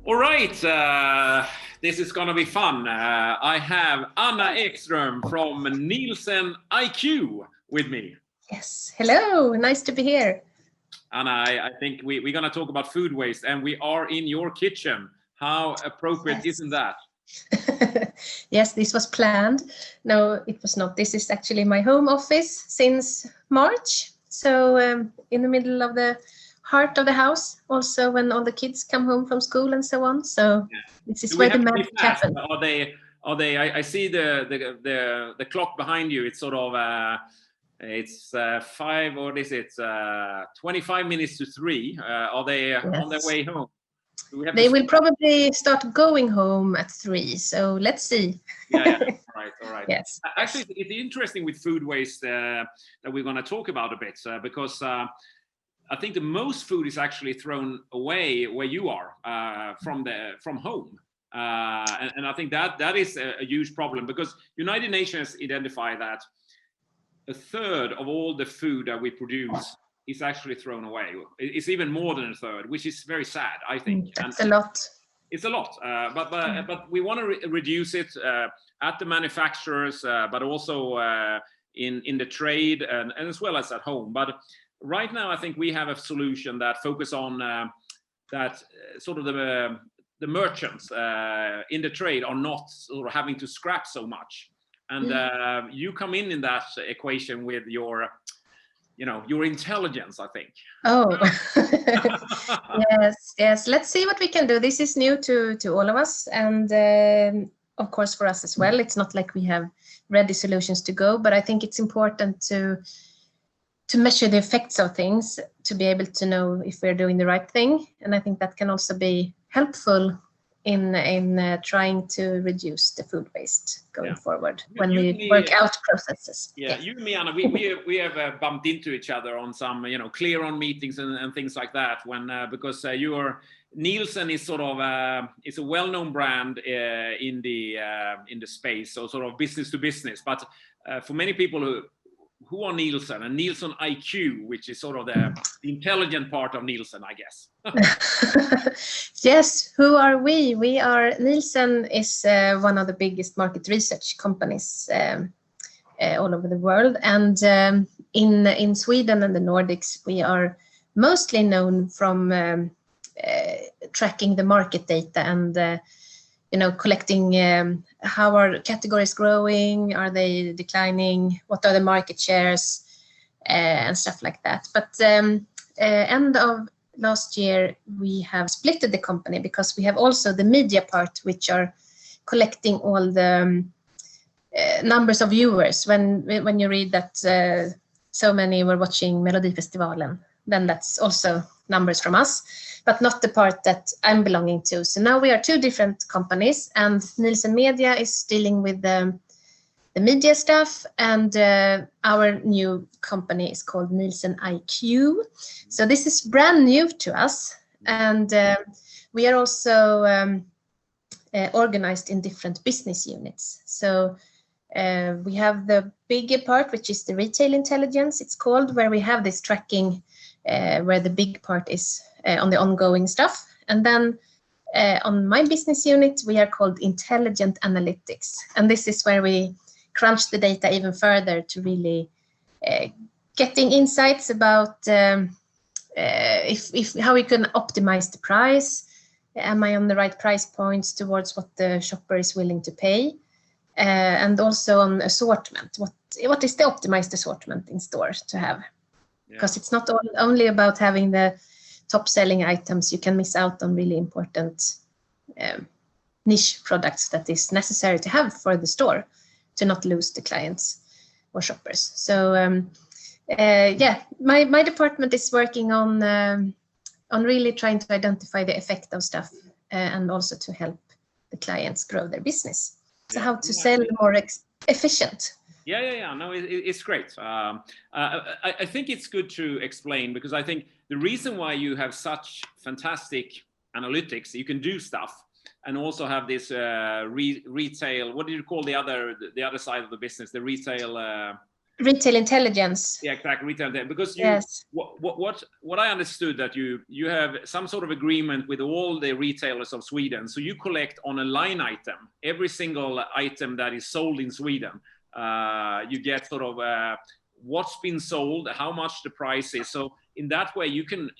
All right, this is going to be fun. I have Anna Ekström from NielsenIQ with me. Yes, hello, nice to be here. Anna, I think we're going to talk about food waste, and we are in your kitchen. How appropriate isn't that? Yes, this was planned. No, it was not. This is actually my home office since March. So in the middle of the heart of the house, also when all the kids come home from school and so on. So this is where the magic happens. Are they? I see the clock behind you. It's sort of it's 5 or is it 25 minutes to 3? Are they on their way home? They will probably start going home at 3. So let's see. Yeah. All right. Yes. Actually, it's interesting with food waste that we're going to talk about a bit because I think the most food is actually thrown away where you are from home, and I think that is a huge problem because United Nations identify that a third of all the food that we produce is actually thrown away. It's even more than a third, which is very sad, I think. That's a lot. It's a lot, but we want to reduce it at the manufacturers, but also in the trade and as well as at home. But right now, I think we have a solution that focus on that sort of the merchants in the trade are not sort of having to scrap so much, and you come in that equation with your intelligence, I think. Oh, yes. Let's see what we can do. This is new to all of us, and of course for us as well. It's not like we have ready solutions to go, but I think it's important to measure the effects of things, to be able to know if we're doing the right thing. And I think that can also be helpful in trying to reduce the food waste going forward when we work out processes. Yeah, you and me, Anna, we have bumped into each other on some, clear on meetings and things like that. When because Nielsen is sort of it's a well-known brand in the space, so sort of business to business. But for many people who are Nielsen and NielsenIQ, which is sort of the intelligent part of Nielsen, I guess. Yes, who are we? We are, Nielsen is one of the biggest market research companies all over the world. And in Sweden and the Nordics, we are mostly known from tracking the market data and collecting how are categories growing, are they declining, what are the market shares, and stuff like that. But end of last year, we have splitted the company because we have also the media part, which are collecting all the numbers of viewers. When you read that so many were watching Melodifestivalen, then that's also numbers from us, but not the part that I'm belonging to. So now we are 2 different companies, and Nielsen Media is dealing with the media stuff, and our new company is called NielsenIQ. So this is brand new to us, and we are also organized in different business units. So we have the bigger part, which is the retail intelligence, it's called, where we have this tracking where the big part is on the ongoing stuff. And then on my business unit, we are called intelligent analytics. And this is where we crunch the data even further to really getting insights about if how we can optimize the price. Am I on the right price points towards what the shopper is willing to pay? And also on assortment. What is the optimized assortment in store to have? Because it's not only about having the top selling items. You can miss out on really important niche products that is necessary to have for the store to not lose the clients or shoppers. So my department is working on really trying to identify the effect of stuff and also to help the clients grow their business. So how to sell more efficient. Yeah. No, it's great. I think it's good to explain, because I think the reason why you have such fantastic analytics, you can do stuff, and also have this retail. What do you call the other side of the business? The retail retail intelligence. Yeah, exactly. Retail intelligence. Because Yes. What I understood that you have some sort of agreement with all the retailers of Sweden. So you collect on a line item every single item that is sold in Sweden. You get sort of what's been sold, how much the price is. So in that way, you can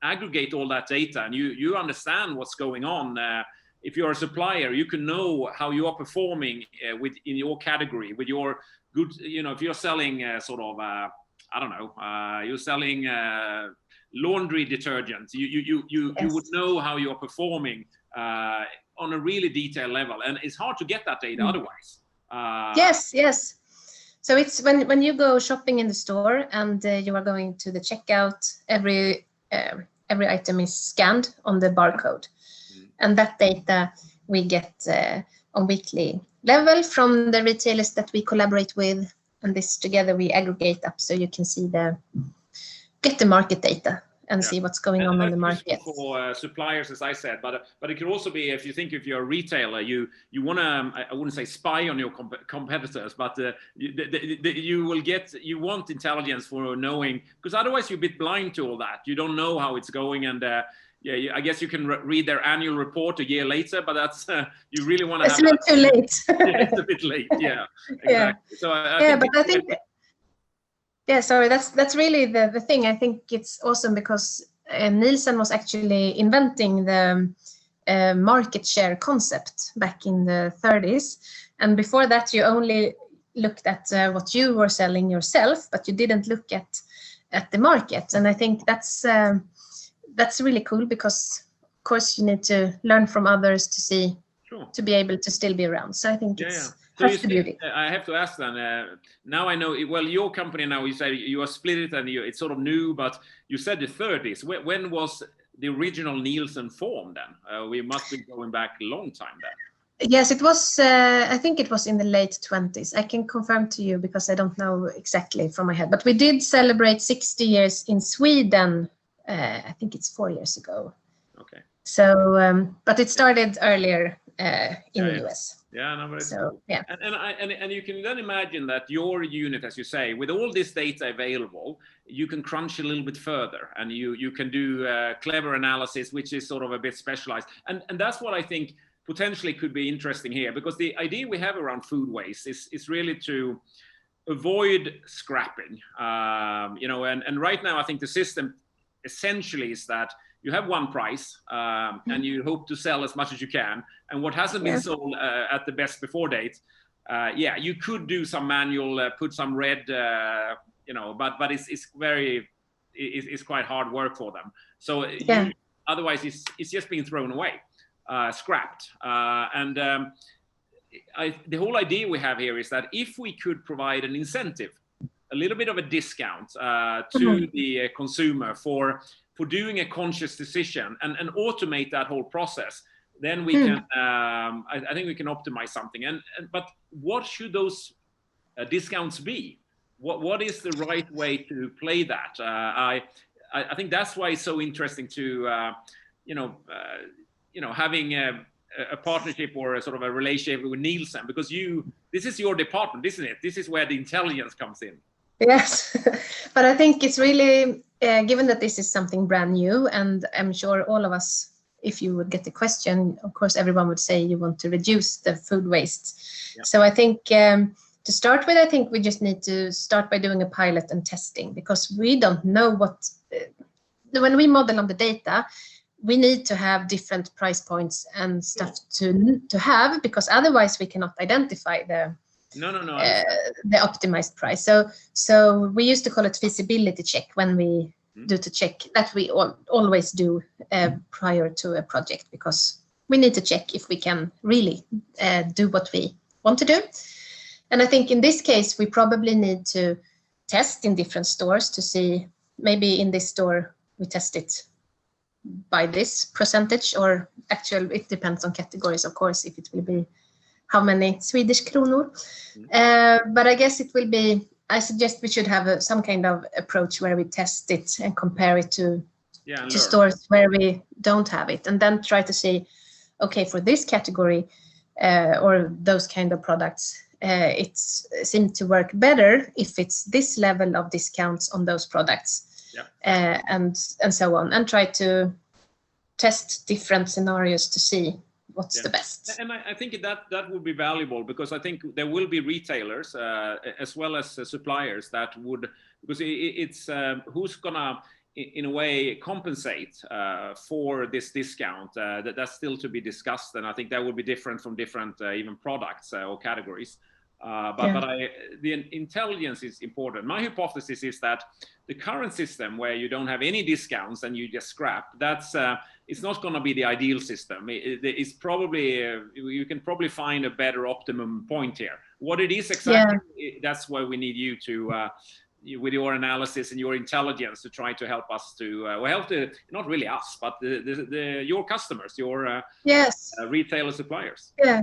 aggregate all that data, and you understand what's going on. If you're a supplier, you can know how you are performing in your category with your good. You know, if you're selling sort of I don't know, you're selling laundry detergent, you would know how you're performing on a really detailed level, and it's hard to get that data otherwise. Yes. So it's when you go shopping in the store and you are going to the checkout, every item is scanned on the barcode, and that data we get on weekly level from the retailers that we collaborate with, and this together we aggregate up so you can see get the market data and see what's going on the market. For suppliers, as I said, but it could also be if you're a retailer, you want to, I wouldn't say spy on your competitors, but you want intelligence for knowing, because otherwise you're a bit blind to all that. You don't know how it's going, and I guess you can read their annual report a year later, but that's you really want to. It's a bit too late. It's a bit late. Yeah, exactly. Yeah. So I think. Yeah, sorry, that's really the thing. I think it's awesome because Nielsen was actually inventing the market share concept back in the 30s. And before that, you only looked at what you were selling yourself, but you didn't look at the market. And I think that's really cool because, of course, you need to learn from others to see, to be able to still be around. So I think it's half the beauty. I have to ask then, now I know, well, your company now, you say you are split it and it's sort of new, but you said the 30s. When was the original Nielsen formed then? We must be going back a long time then. Yes, it was, I think it was in the late 20s. I can confirm to you because I don't know exactly from my head, but we did celebrate 60 years in Sweden. I think it's 4 years ago. Okay. So, but it started earlier in the US. Yeah, no, but so, yeah. And you can then imagine that your unit, as you say, with all this data available, you can crunch a little bit further, and you can do clever analysis, which is sort of a bit specialized. And that's what I think potentially could be interesting here, because the idea we have around food waste is really to avoid scrapping. And right now I think the system essentially is that you have one price and you hope to sell as much as you can. And what hasn't been sold at the best before date, you could do some manual, put some red, but it's quite hard work for them. So otherwise it's just being thrown away, scrapped. The whole idea we have here is that if we could provide an incentive, a little bit of a discount to the consumer for doing a conscious decision and automate that whole process, then we can, I think we can optimize something. But what should those discounts be? What is the right way to play that? I think that's why it's so interesting to, having a partnership or a sort of a relationship with Nielsen, because this is your department, isn't it? This is where the intelligence comes in. Yes, but I think it's really, given that this is something brand new, and I'm sure all of us, if you would get the question, of course, everyone would say you want to reduce the food waste. Yeah. So I think to start with, I think we just need to start by doing a pilot and testing, because we don't know what, when we model on the data, we need to have different price points and stuff to have, because otherwise we cannot identify the optimized price. So we used to call it feasibility check when we do to check that we always do prior to a project, because we need to check if we can really do what we want to do. And I think in this case, we probably need to test in different stores to see, maybe in this store, we test it by this percentage, or actually it depends on categories, of course, if it will be how many Swedish kronor. But I guess it will be, I suggest we should have some kind of approach where we test it and compare it to stores where we don't have it, and then try to see, okay, for this category or those kind of products, it seemed to work better if it's this level of discounts on those products, and so on, and try to test different scenarios to see what's the best. And I think that would be valuable, because I think there will be retailers as well as suppliers that would, because it's who's gonna in a way compensate for this discount. That's still to be discussed, and I think that would be different from different even products or categories. But the intelligence is important. My hypothesis is that the current system, where you don't have any discounts and you just scrap, that's it's not going to be the ideal system. It's probably you can probably find a better optimum point here. What it is exactly, that's why we need you to with your analysis and your intelligence to try to help us to help the, not really us, but your customers, your retailer suppliers. Yeah.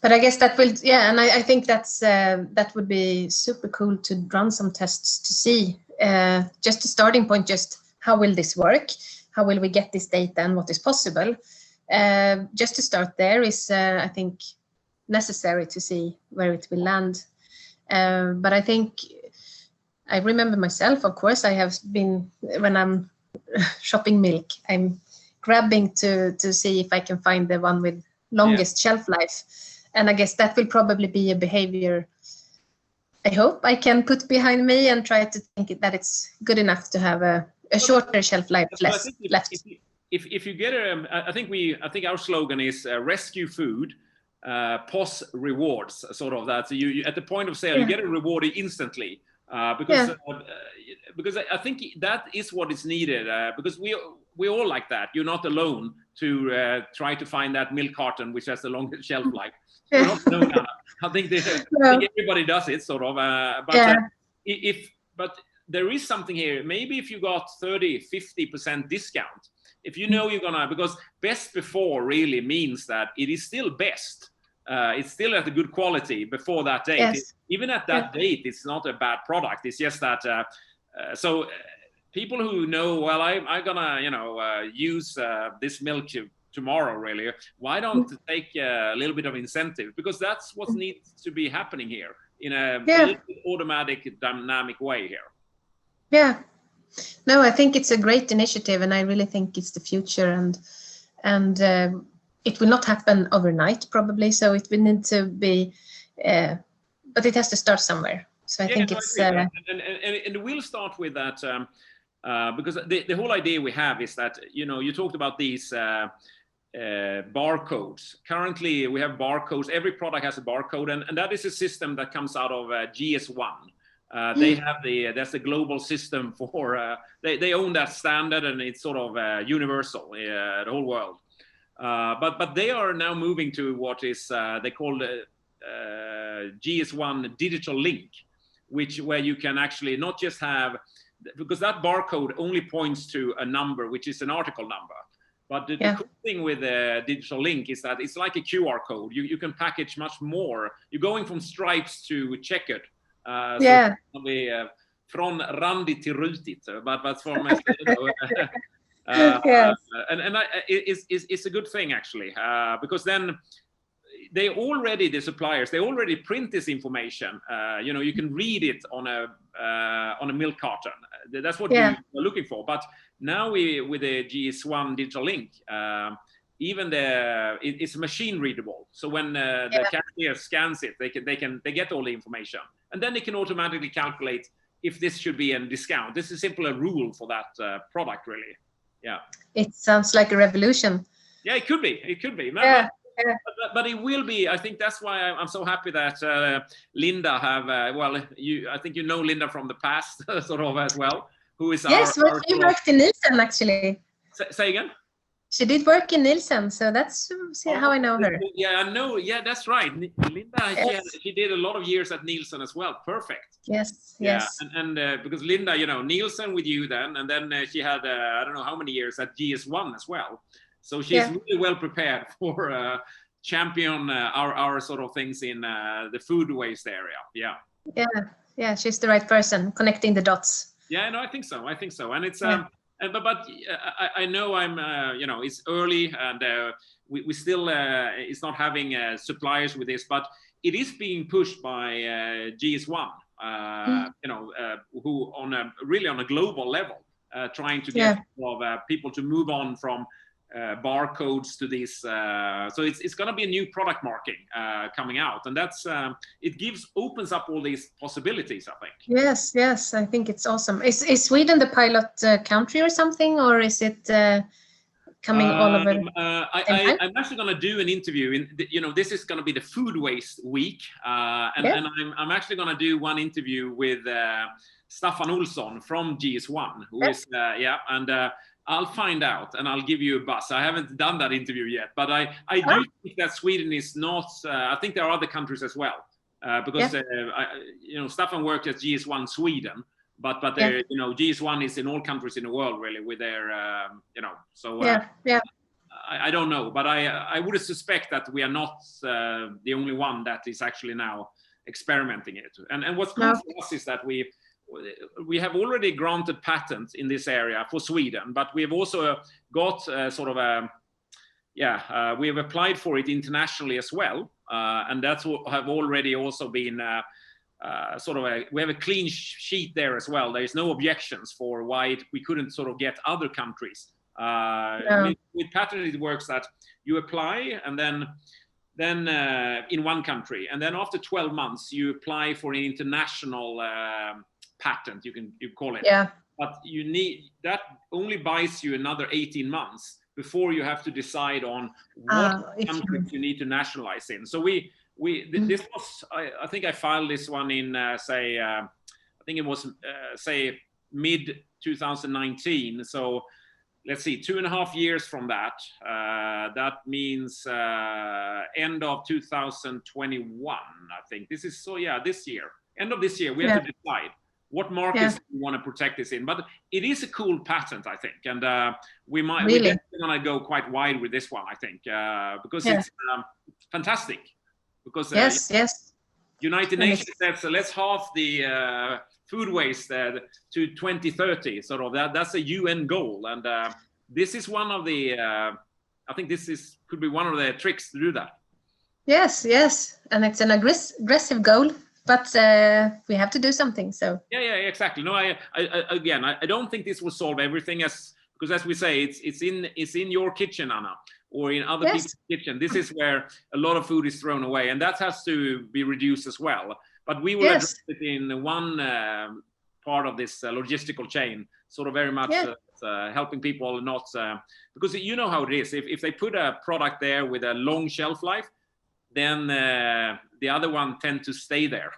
But I guess that will, and I think that's that would be super cool to run some tests to see, just a starting point, just how will this work? How will we get this data and what is possible? Just to start there is, I think, necessary to see where it will land. But I think, I remember myself, of course, I have been, when I'm shopping milk, I'm grabbing to see if I can find the one with longest shelf life. And I guess that will probably be a behavior I hope I can put behind me and try to think that it's good enough to have a shorter shelf life left. If you get I think our slogan is rescue food, POS rewards, sort of that. So you at the point of sale, you get a reward instantly. Because I think that is what is needed, because we all like that. You're not alone to try to find that milk carton which has the longest shelf life. I think everybody does it, sort of. But there is something here. Maybe if you got 30-50% discount, if you know you're gonna, because best before really means that it is still best. It's still at a good quality before that date. Even at that date, it's not a bad product. It's just that so people who know, well, I'm gonna use this milk tomorrow, really, why don't take a little bit of incentive? Because that's what needs to be happening here in a little bit automatic, dynamic way here. Yeah. No, I think it's a great initiative, and I really think it's the future, and it will not happen overnight, probably. So it will need to be, but it has to start somewhere. So I think it's. And we'll start with that because the whole idea we have is that, you talked about these barcodes. Currently, we have barcodes. Every product has a barcode, and that is a system that comes out of GS1. They have that's the global system for. They own that standard, and it's sort of universal, the whole world. But they are now moving to what is they call GS1 digital link, where you can actually not just have, because that barcode only points to a number, which is an article number. But the cool thing with the digital link is that it's like a QR code. You can package much more. You're going from stripes to checkered. Från randigt till rutigt, but from it's a good thing, actually, because then the suppliers already print this information. You can read it on a milk carton. That's what you're looking for. But now with the GS1 digital link, even it's machine readable. So when the cashier scans it, they get all the information, and then they can automatically calculate if this should be a discount. This is simply a rule for that product, really. Yeah. It sounds like a revolution. Yeah, it could be. It could be. But it will be. I think that's why I'm so happy that Linda have. I think you know Linda from the past, sort of, as well. Who is she worked in Nielsen, actually. Say again. She did work in Nielsen, so that's how I know her. Yeah, I know. Yeah, that's right. Linda, she did a lot of years at Nielsen as well. Perfect. Yes. And because Linda, Nielsen with you then, and then she had I don't know how many years at GS1 as well. So she's really well prepared for champion our sort of things in the food waste area. Yeah. She's the right person, connecting the dots. Yeah, no, I think so, and it's but I know I'm it's early, and we still it's not having suppliers with this, but it is being pushed by GS1, who really on a global level, trying to get people to move on from barcodes to this. So it's going to be a new product marking coming out, and that's opens up all these possibilities, I think. Yes, I think it's awesome. Is Sweden the pilot country or something, or is it coming all over? I'm actually going to do an interview. This is going to be the Food Waste Week, and I'm actually going to do one interview with Staffan Olsson from GS1, who is and I'll find out and I'll give you a buzz. I haven't done that interview yet, but I do think that Sweden is not. I think there are other countries as well, because Staffan worked at GS1 Sweden, but GS1 is in all countries in the world really with their I don't know, but I would suspect that we are not the only one that is actually now experimenting it. And what's cool for us is that we have already granted patents in this area for Sweden, but we have also got we have applied for it internationally as well, and that's what have already also been we have a clean sheet there as well. There is no objections for why we couldn't sort of get other countries. With patent it works that you apply and then in one country, and then after 12 months you apply for an international patent, you call it, but you need that only buys you another 18 months before you have to decide on what countries you need to nationalize in. So this was I think I filed this one in I think it was mid 2019, so let's see, 2.5 years from that. That means end of 2021, I think. This is this year. End of this year, we have to decide what markets we want to protect this in. But it is a cool patent, I think, and we're definitely going to go quite wide with this one, I think, because it's fantastic. Because United Nations said, so let's halve the food waste to 2030. Sort of that's a UN goal, and this is one of the. I think could be one of the tricks to do that. Yes, and it's an aggressive goal, but we have to do something. So exactly. No, I don't think this will solve everything, because as we say, it's in your kitchen, Anna, or in other people's kitchen. This is where a lot of food is thrown away, and that has to be reduced as well. But we will address it in one part of this logistical chain, sort of very much helping people not because you know how it is. If they put a product there with a long shelf life, then the other one tend to stay there.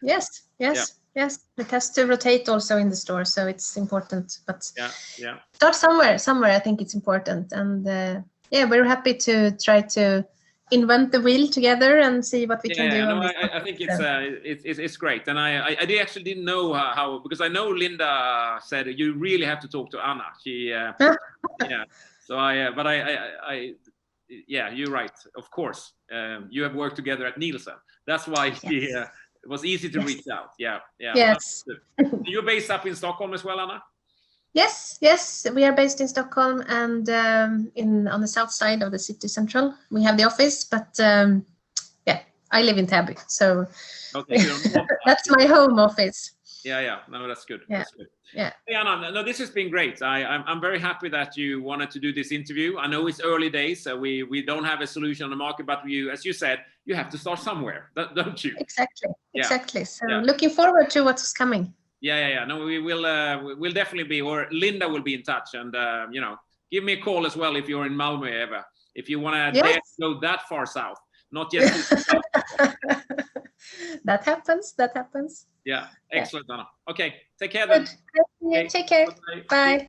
Yes. It has to rotate also in the store, so it's important. But start somewhere. I think it's important, and we're happy to try to invent the wheel together and see what we can do. I think it's great, and I actually didn't know how, because I know Linda said you really have to talk to Anna. She So you're right. Of course, you have worked together at Nielsen. That's why it was easy to reach out. Yes. You're based up in Stockholm as well, Anna? Yes, we are based in Stockholm and on the south side of the city central. We have the office, but I live in Täby, so that's my home office. No, that's good. Yeah. That's good. Yeah. Hey, Anna, no, this has been great. I'm very happy that you wanted to do this interview. I know it's early days, so we don't have a solution on the market, but as you said, you have to start somewhere, don't you? Exactly. So looking forward to what's coming. No, we'll definitely be, or Linda will be in touch, and give me a call as well if you're in Malmö ever, if you want to go that far south, not just. That happens. Yeah, excellent, Anna. Okay, take care then. Good. Take care. Bye.